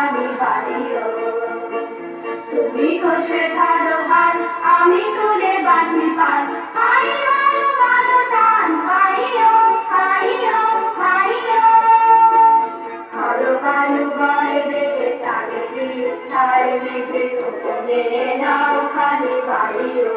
খানি বাড়িও তুমি ঘষে ধরো হাত আমি তুলে বাঁধি পান হাই মারো মারো টান হাইও হাইও হাইও হরো বায়ু বয় বেগে চারিদি ছায় মেঘে উপরে নাও খানি বাড়িও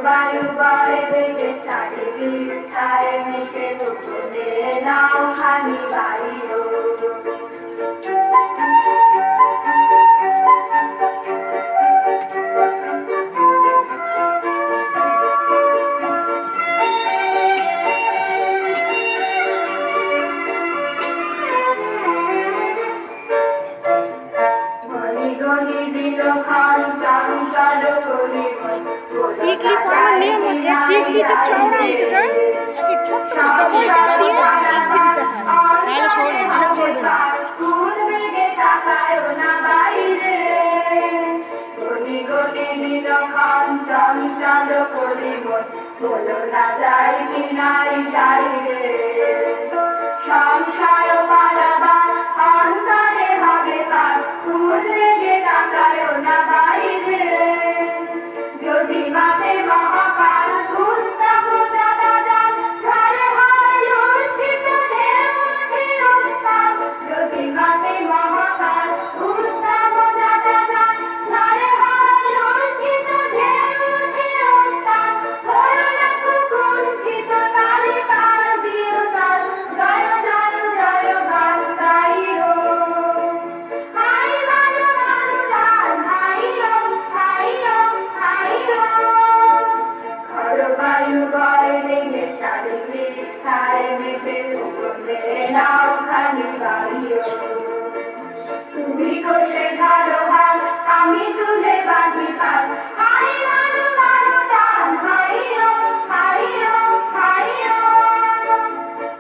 বায়ু বয় বেগে চারিদি ছায় মেঘে উপরে নাও খানি বাড়িও টিকলি পরানোর নিয়ম হচ্ছে টিকলি যে চওড়া অংশটা একটি ছোট্ট ডবল ট্যাপ দিয়ে আটকে দিতে হয়, তাহলে সরবে না। সংসার পারাবার অন্তরে হবে কার ফুল বেগে তাকায় না বাইরে যদি মাপে মহাকাল উত্তম জনজান ঝড়ে হয় লজ্জিত ঢেউ উঠে উত্তাপ যদি মাপে মহাকাল উত্তম জনজান ঝড়ে হয় লজ্জিত ঢেউ উঠে উত্তাপ হলো না কুণ্ঠিত তালে তাল দিও তাল জয় জয় জয় গান গাইও হাই মারো মারো টান হাইও হাইও হাইও খড় বায়ু বয় বেগে চারিদি ছায় মেঘে উপরে নাও খানি বাড়িও তুমি ঘষে ধরো হাত আমি তুলে বাঁধি পান হাই মারো মারো টান হাইও হাইও হাইও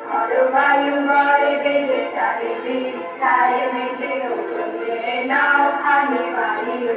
খড় বায়ু বয় বেগে চারিদি ছায় মেঘে উপরে নাও খানি বাড়িও